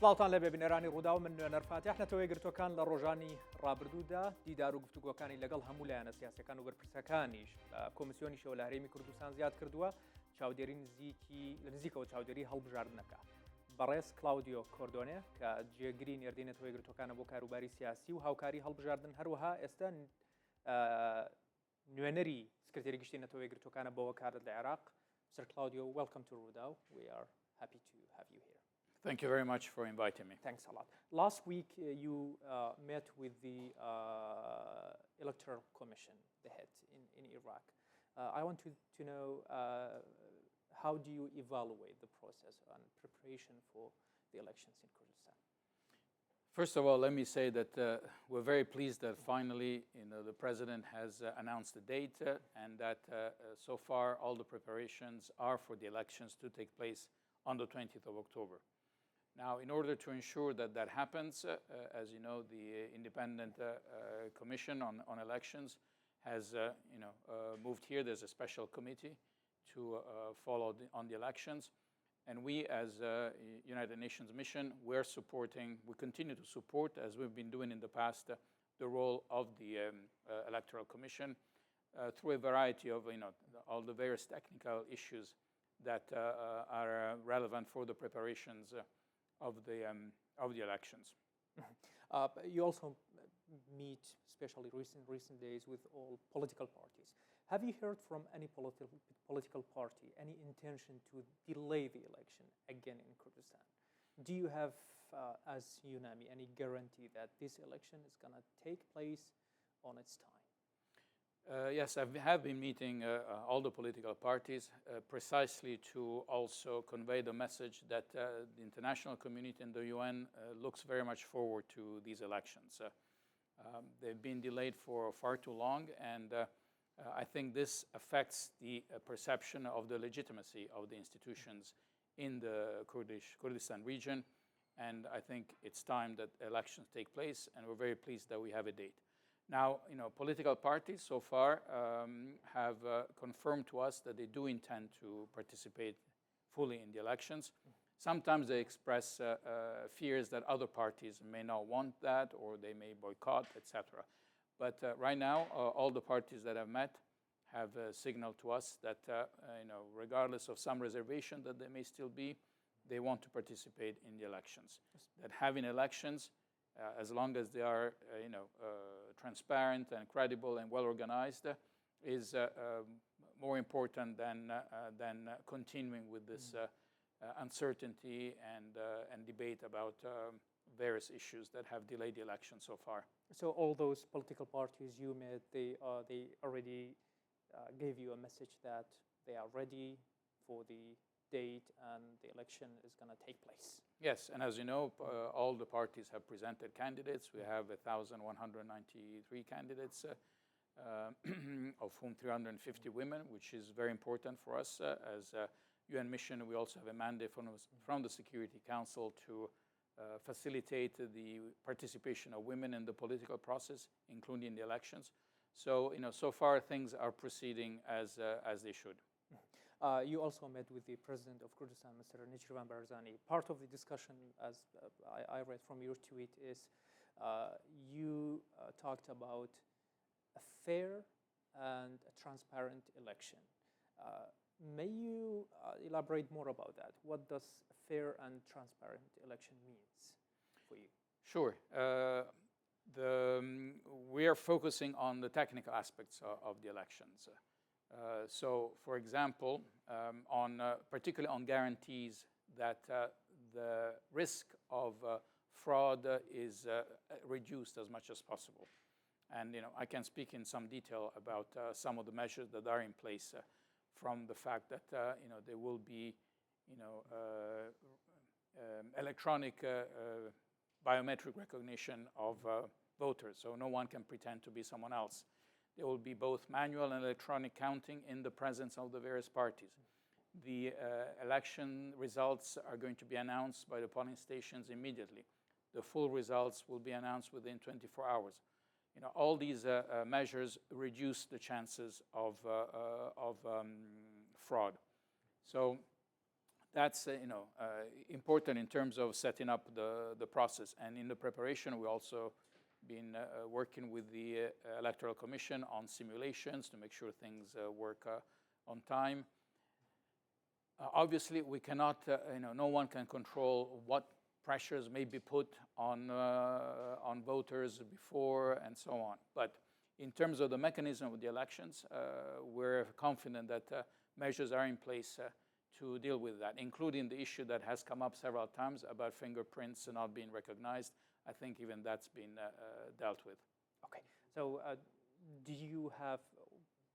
سڵاوتان لەبێ بنێرانی ڕووداو من نوێنەر فاتح نەتەوەی گرتوەکان لە ڕۆژانی ڕابردوودا دیدار و گفتوگۆکانی لەگەڵ هەموو لایەنە سیاسەکان و بەرپرسەکانیش کۆمیسیۆنی شەوە لە هەرێمی کوردستان زیاد کردووە چاودێری نزیکەوە چاودێری هەڵبژاردنەکە بەڕێز کلاودیۆ کۆردۆنێ کە جێگری نێردەی نەتەوەی گرتوەکانە بۆ کاروباری سیاسی و هاوکاری هەڵبژاردن هەروەها ئێستا نوێنەری سکرتێری گشتی نەتەوەی گرتوەکانە بۆەوە کارت لە عێراق Mr. Claudio, welcome to Rudaw. We are happy to have you here. Thank you very much for inviting me. Thanks a lot. Last week, you met with the Electoral Commission, the head in Iraq. I want to know how do you evaluate the process and preparation for the elections in Kurdistan? First of all, let me say that we're very pleased that finally the president has announced the date and that so far all the preparations are for the elections to take place on the 20th of October. Now, in order to ensure that that happens, as you know, the Independent Commission on Elections has moved here. There's a special committee to follow on the elections. And we, as United Nations mission, we continue to support, as we've been doing in the past, the role of the Electoral Commission through a variety of all the various technical issues that are relevant for the preparations of the elections. You also meet, especially recent days, with all political parties. Have you heard from any political party any intention to delay the election again in Kurdistan? Do you have, as UNAMI, any guarantee that this election is going to take place on its time? Yes, I have been meeting all the political parties precisely to also convey the message that the international community and the UN looks very much forward to these elections. They've been delayed for far too long, and I think this affects the perception of the legitimacy of the institutions in the Kurdistan region, and I think it's time that elections take place, and we're very pleased that we have a date. Now, political parties so far have confirmed to us that they do intend to participate fully in the elections. Sometimes they express fears that other parties may not want that or they may boycott, etc. But right now, all the parties that have met have signaled to us that, regardless of some reservation that there may still be, they want to participate in the elections. That having elections, as long as they are, transparent and credible and well organized, is more important than continuing with this uncertainty and debate about various issues that have delayed the election so far. So all those political parties you met, they already gave you a message that they are ready for the date and the election is going to take place. Yes, and as you know, all the parties have presented candidates. We have 1,193 candidates, of whom 350 women, which is very important for us. As a UN mission, we also have a mandate from the Security Council to facilitate the participation of women in the political process, including the elections. So, so far things are proceeding as they should. You also met with the president of Kurdistan, Mr. Nechirvan Barzani. Part of the discussion, as I read from your tweet, is you talked about a fair and a transparent election. May you elaborate more about that? What does a fair and transparent election means for you? Sure. We are focusing on the technical aspects of the elections. So, for example, particularly on guarantees that the risk of fraud is reduced as much as possible. And I can speak in some detail about some of the measures that are in place, from the fact that there will be electronic biometric recognition of voters, so no one can pretend to be someone else. There will be both manual and electronic counting in the presence of the various parties. The election results are going to be announced by the polling stations immediately. The full results will be announced within 24 hours. All these measures reduce the chances of fraud. So that's important in terms of setting up the process. And in the preparation, we also been working with the Electoral Commission on simulations to make sure things work on time. Obviously, we cannot, no one can control what pressures may be put on voters before and so on. But in terms of the mechanism of the elections, we're confident that measures are in place to deal with that, including the issue that has come up several times about fingerprints not being recognized. I think even that's been dealt with. Okay, so do you have,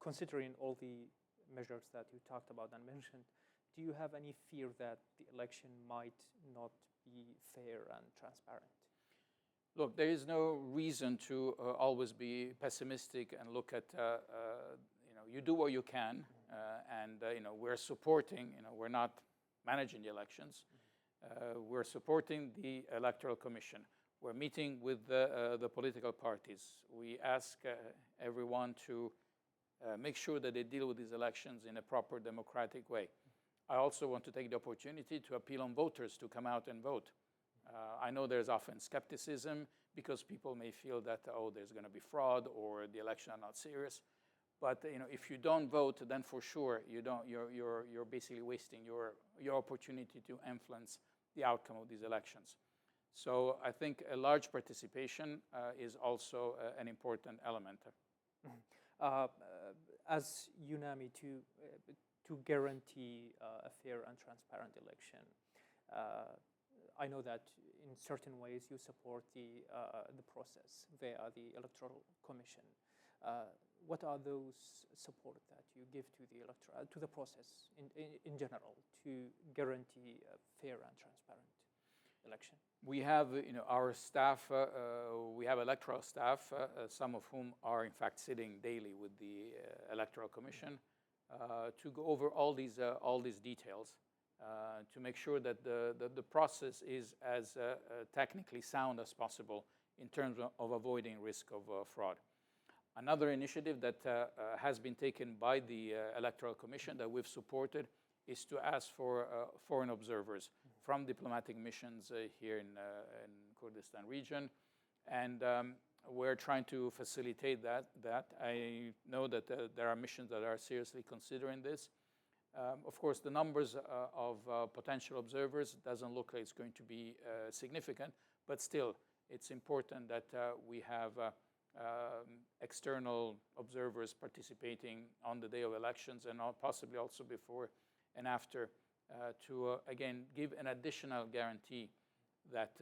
considering all the measures that you talked about and mentioned, do you have any fear that the election might not be fair and transparent? Look, there is no reason to always be pessimistic and look at, you do what you can, and we're supporting, we're not managing the elections. We're supporting the Electoral Commission. We're meeting with the political parties. We ask everyone to make sure that they deal with these elections in a proper democratic way. I also want to take the opportunity to appeal on voters to come out and vote. I know there's often skepticism because people may feel that, oh, there's going to be fraud or the election are not serious. But if you don't vote, then for sure you're basically wasting your opportunity to influence the outcome of these elections. So I think a large participation is also an important element. As UNAMI, to guarantee a fair and transparent election, I know that in certain ways you support the process via the Electoral Commission. What are those support that you give to the process in general to guarantee a fair and transparent election? We have, our staff. We have electoral staff, some of whom are in fact sitting daily with the Electoral Commission to go over all these details to make sure that the process is as technically sound as possible in terms of avoiding risk of fraud. Another initiative that has been taken by the Electoral Commission that we've supported is to ask for foreign observers from diplomatic missions here in Kurdistan region. And we're trying to facilitate that. I know that there are missions that are seriously considering this. Of course, the numbers of potential observers doesn't look like it's going to be significant, but still, it's important that we have external observers participating on the day of elections and possibly also before and after to, again, give an additional guarantee that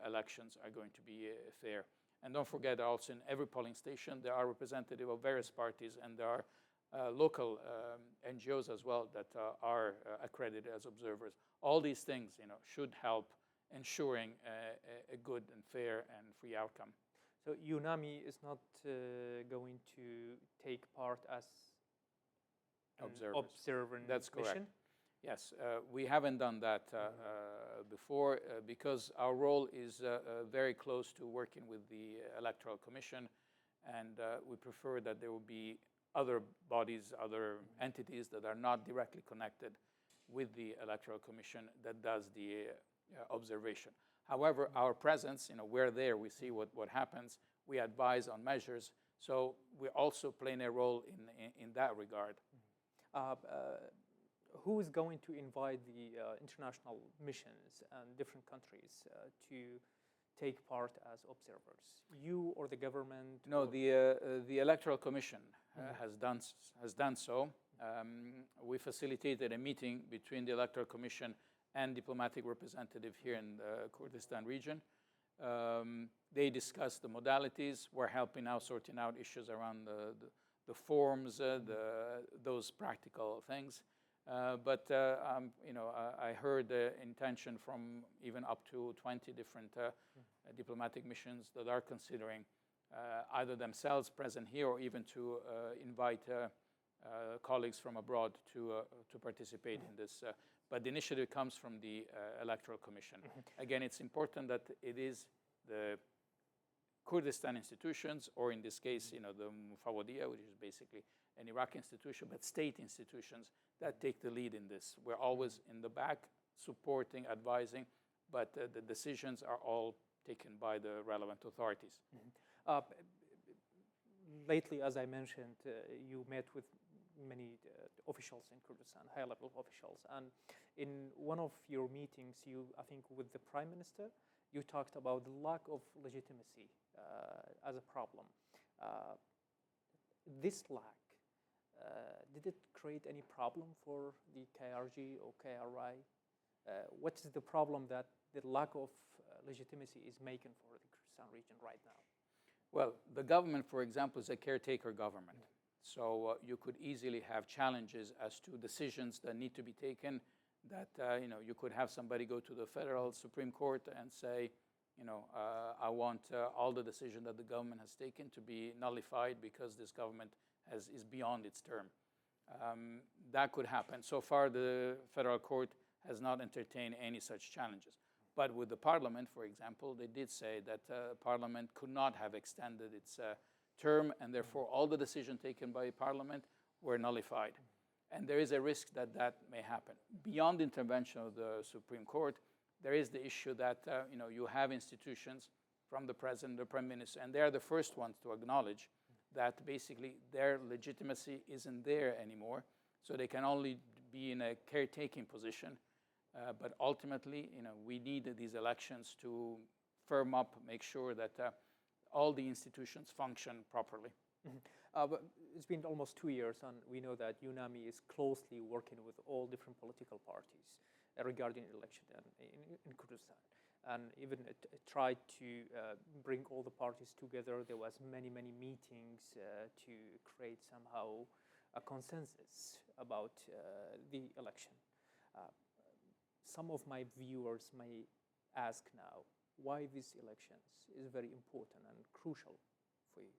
elections are going to be fair. And don't forget also in every polling station there are representatives of various parties and there are local NGOs as well that are accredited as observers. All these things, should help ensuring a good and fair and free outcome. So UNAMI is not going to take part as observer. That's correct. Mission? Yes, we haven't done that before because our role is very close to working with the Electoral Commission, and we prefer that there will be other bodies, other entities that are not directly connected with the Electoral Commission that does the observation. However, our presence, we're there, we see what happens, we advise on measures, so we're also playing a role in that regard. Who is going to invite the international missions and different countries to take part as observers? You or the government? No, the Electoral Commission has done so. We facilitated a meeting between the Electoral Commission and diplomatic representative here in the Kurdistan region. They discussed the modalities. We're helping now sorting out issues around the forms, those practical things. But I heard the intention from even up to 20 different diplomatic missions that are considering either themselves present here or even to invite colleagues from abroad to participate in this. But the initiative comes from the Electoral Commission. Again, it's important that it is the Kurdistan institutions, or in this case, the Mufawadiyya, which is basically an Iraqi institution, but state institutions that take the lead in this. We're always in the back supporting, advising, but the decisions are all taken by the relevant authorities. Lately, as I mentioned, you met with many officials in Kurdistan, high-level officials, and in one of your meetings, I think with the Prime Minister, you talked about the lack of legitimacy as a problem. This lack, did it create any problem for the KRG or KRI? What is the problem that the lack of legitimacy is making for the Kurdistan region right now? Well, the government, for example, is a caretaker government. So you could easily have challenges as to decisions that need to be taken, that you could have somebody go to the federal Supreme Court and say, I want all the decision that the government has taken to be nullified because this government is beyond its term. That could happen. So far, the federal court has not entertained any such challenges. But with the parliament, for example, they did say that parliament could not have extended its term, and therefore all the decisions taken by parliament were nullified. And there is a risk that that may happen. Beyond intervention of the Supreme Court, there is the issue that you have institutions from the president, the prime minister, and they're the first ones to acknowledge that basically their legitimacy isn't there anymore. So they can only be in a caretaking position. But ultimately, we need these elections to firm up, make sure that all the institutions function properly. But it's been almost 2 years, and we know that UNAMI is closely working with all different political parties regarding election in Kurdistan, and even tried to bring all the parties together. There was many meetings to create somehow a consensus about the election. Some of my viewers may ask now why these elections is very important and crucial for you.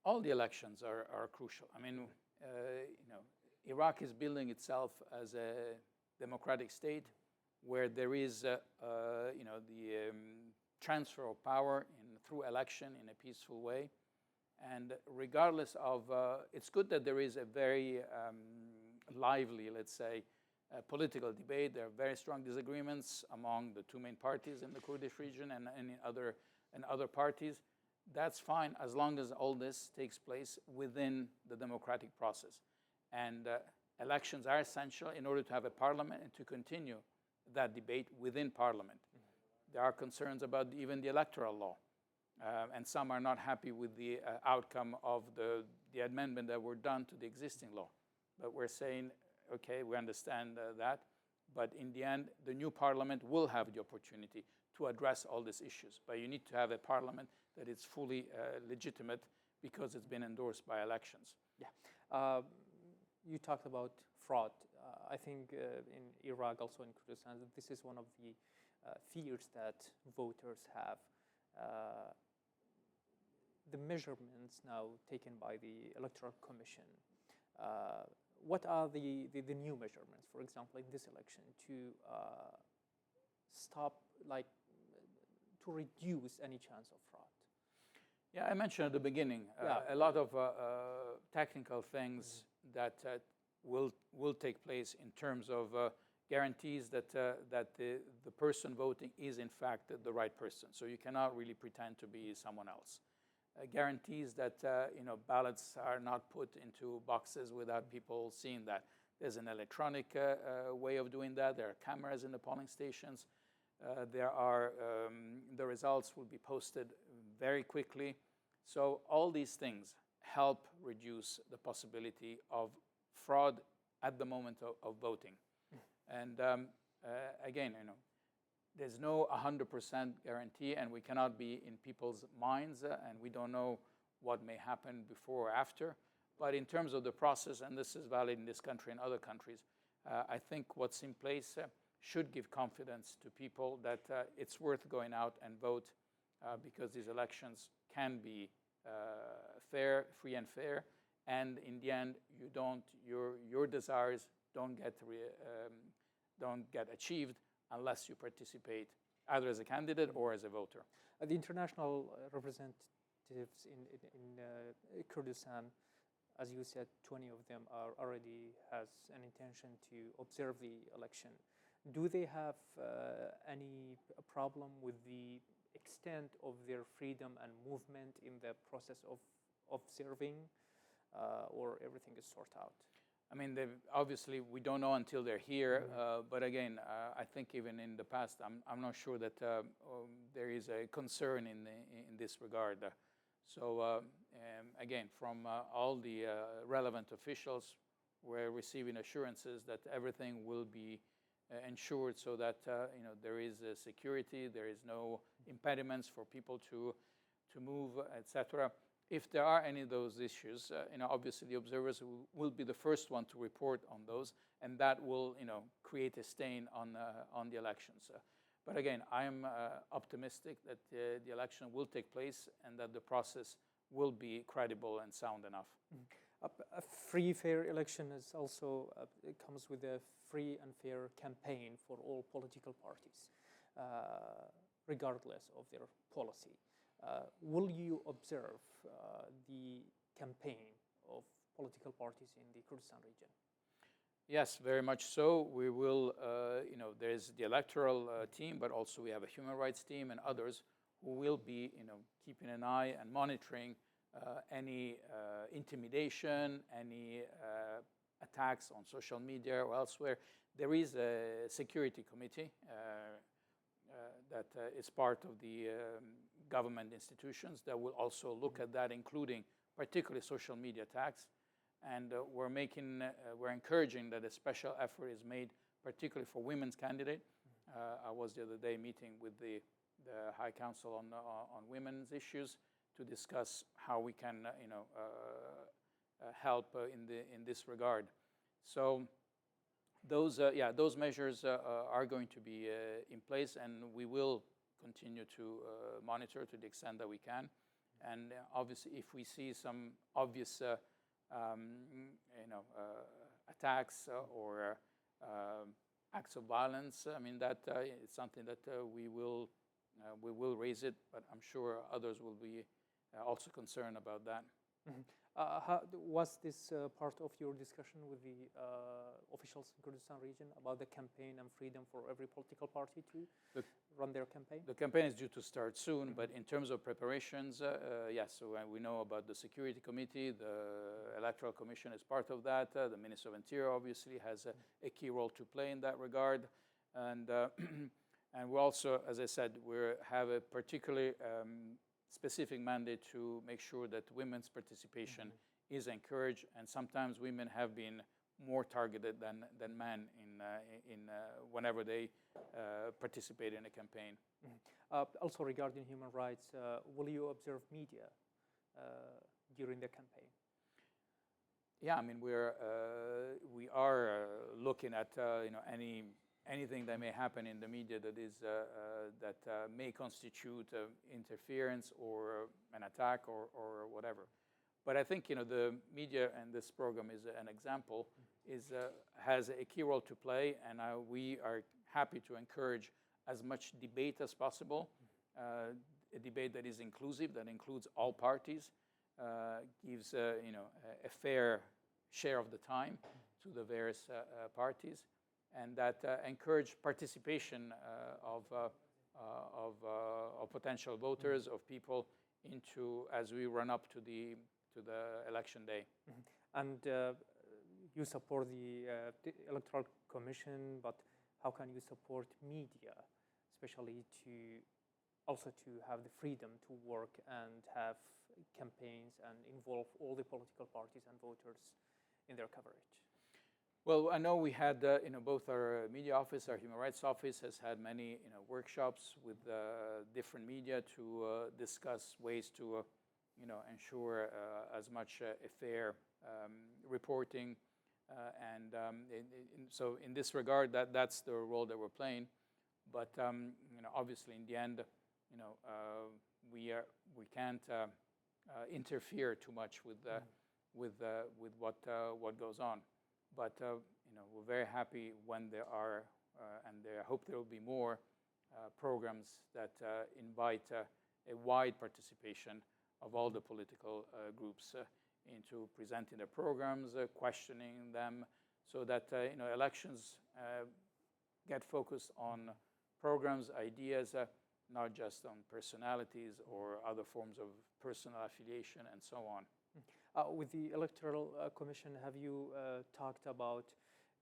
All the elections are crucial. I mean, Iraq is building itself as a democratic state where there is, the transfer of power through election in a peaceful way. And regardless of, it's good that there is a very lively, let's say, political debate. There are very strong disagreements among the two main parties in the Kurdish region and other parties. That's fine as long as all this takes place within the democratic process. And elections are essential in order to have a parliament and to continue that debate within parliament. There are concerns about even the electoral law. And some are not happy with the outcome of the amendment that were done to the existing law. But we're saying, okay, we understand that, but in the end, the new parliament will have the opportunity to address all these issues. But you need to have a parliament that is fully legitimate because it's been endorsed by elections. Yeah. You talked about fraud. I think in Iraq, also in Kurdistan, this is one of the fears that voters have. The measurements now taken by the Electoral Commission, what are the new measurements, for example, in this election to stop, to reduce any chance of fraud? Yeah, I mentioned at the beginning, a lot of technical things that will take place in terms of guarantees that the person voting is in fact the right person. So you cannot really pretend to be someone else. Guarantees that ballots are not put into boxes without people seeing that. There's an electronic way of doing that. There are cameras in the polling stations. The results will be posted very quickly. So all these things help reduce the possibility of fraud at the moment of voting. And again, there's no 100% guarantee, and we cannot be in people's minds, and we don't know what may happen before or after. But in terms of the process, and this is valid in this country and other countries, I think what's in place should give confidence to people that it's worth going out and vote because these elections can be fair, free and fair, and in the end, your desires don't get achieved unless you participate either as a candidate or as a voter. The international representatives in Kurdistan, as you said, 20 of them already has an intention to observe the election. Do they have any problem with the extent of their freedom and movement in the process of observing, or everything is sorted out? I mean, obviously, we don't know until they're here. But again, I think even in the past, I'm not sure that there is a concern in this regard. So again, from all the relevant officials, we're receiving assurances that everything will be ensured, so that there is security, there is no impediments for people to move, etc. If there are any of those issues, obviously the observers will be the first one to report on those, and that will create a stain on the elections. But again, I'm optimistic that the election will take place and that the process will be credible and sound enough. A free, fair election is also it comes with a free and fair campaign for all political parties, regardless of their policy. Will you observe the campaign of political parties in the Kurdistan region? Yes, very much so. We will, there's the electoral team, but also we have a human rights team and others who will be, keeping an eye and monitoring any intimidation, any attacks on social media or elsewhere. There is a security committee that is part of the government institutions that will also look at that, including particularly social media attacks. And we're encouraging that a special effort is made, particularly for women's candidates. I was the other day meeting with the High Council on women's issues to discuss how we can, help in this regard. So those measures are going to be in place, and we will continue to monitor to the extent that we can. And obviously, if we see some obvious, attacks or acts of violence, I mean that it's something that we will raise it. But I'm sure others will be also concerned about that. Was this part of your discussion with the officials in Kurdistan region about the campaign and freedom for every political party to run their campaign? The campaign is due to start soon, but in terms of preparations, yes. So we know about the Security Committee, the Electoral Commission is part of that. The Minister of Interior obviously has a key role to play in that regard. And and we also, as I said, we have a particularly specific mandate to make sure that women's participation is encouraged, and sometimes women have been more targeted than men in whenever they participate in a campaign. Also regarding human rights, will you observe media during the campaign? Yeah, I mean we are looking at anything that may happen in the media that is that may constitute interference or an attack or whatever. But I think the media, and this program is an example, has a key role to play, and we are happy to encourage as much debate as possible. A debate that is inclusive, that includes all parties, gives a fair share of the time to the various parties, and that encourage participation of potential voters, of people as we run up to the election day. And you support the Electoral Commission, but how can you support media, especially to have the freedom to work and have campaigns and involve all the political parties and voters in their coverage? Well, I know we had, both our media office, our human rights office has had many, workshops with different media to discuss ways to, ensure as much a fair reporting, and so in this regard, that's the role that we're playing. But obviously, in the end, we can't interfere too much with what goes on. But we're very happy when there are, and I hope there will be more programs that invite a wide participation of all the political groups into presenting their programs, questioning them, so that elections get focused on programs, ideas, not just on personalities or other forms of personal affiliation and so on. With the Electoral Commission, have you talked about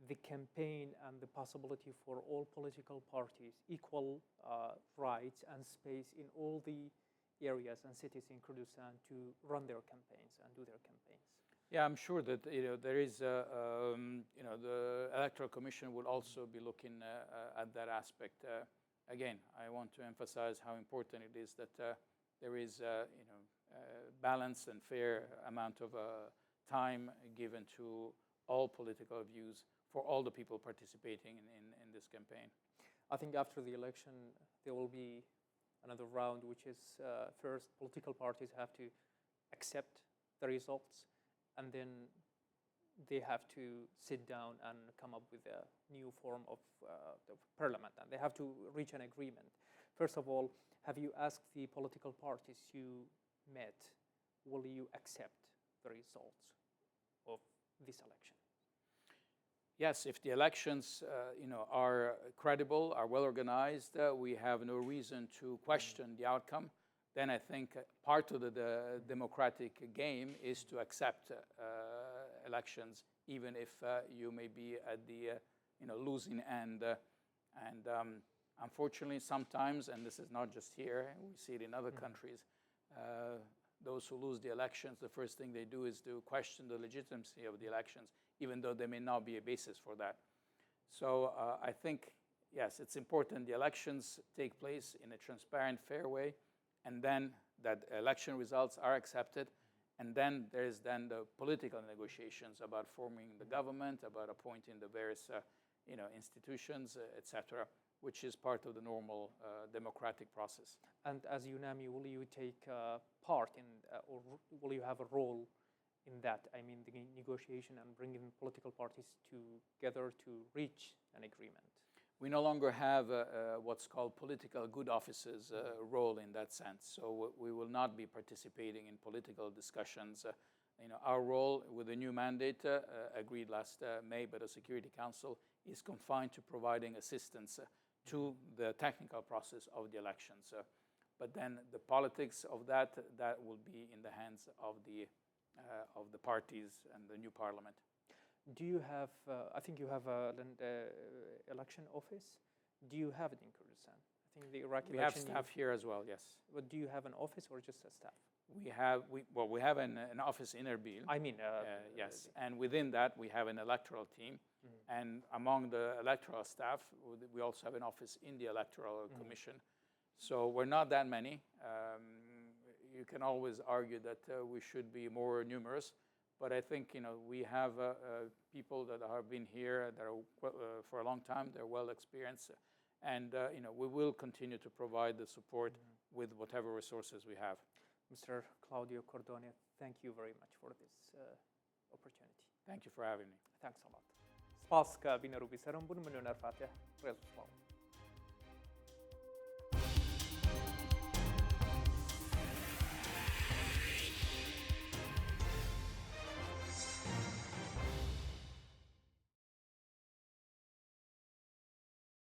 the campaign and the possibility for all political parties equal rights and space in all the areas and cities in Kurdistan to run their campaigns and do their campaigns? Yeah, I'm sure that there is the Electoral Commission will also be looking at that aspect. Again, I want to emphasize how important it is that there is balanced and fair amount of time given to all political views for all the people participating in this campaign. I think after the election there will be another round, which is first political parties have to accept the results, and then they have to sit down and come up with a new form of the parliament, and they have to reach an agreement. First of all, have you asked the political parties you met, will you accept the results of this election? Yes, if the elections are credible, are well organized, we have no reason to question the outcome. Then I think part of the democratic game is to accept elections, even if you may be at the losing end. Unfortunately, sometimes, and this is not just here, we see it in other countries, those who lose the elections, the first thing they do is to question the legitimacy of the elections, even though there may not be a basis for that. So I think, yes, it's important the elections take place in a transparent, fair way, and then that election results are accepted, and then there's then the political negotiations about forming the government, about appointing the various institutions, etc., which is part of the normal democratic process. And as UNAMI, will you take part in, or will you have a role in that? I mean, the negotiation and bringing political parties together to reach an agreement. We no longer have what's called political good offices role in that sense. So we will not be participating in political discussions. Our role with the new mandate agreed last May by the Security Council is confined to providing assistance to the technical process of the elections. But then the politics of that will be in the hands of the parties and the new parliament. Do you have, I think you have an election office. Do you have it in Kurdistan? I think the Iraqi We have staff here as well, yes. But do you have an office or just a staff? We have an office in Erbil. I mean, yes, and within that we have an electoral team, and among the electoral staff, we also have an office in the Electoral Commission. So we're not that many. You can always argue that we should be more numerous, but I think we have people that have been here that are for a long time. They're well experienced, and we will continue to provide the support with whatever resources we have. Mr. Claudio Cordone, thank you very much for this opportunity. Thank you for having me. Thanks a lot. سپاس که بینه رو بیسرم بون من نونر فاتح رزق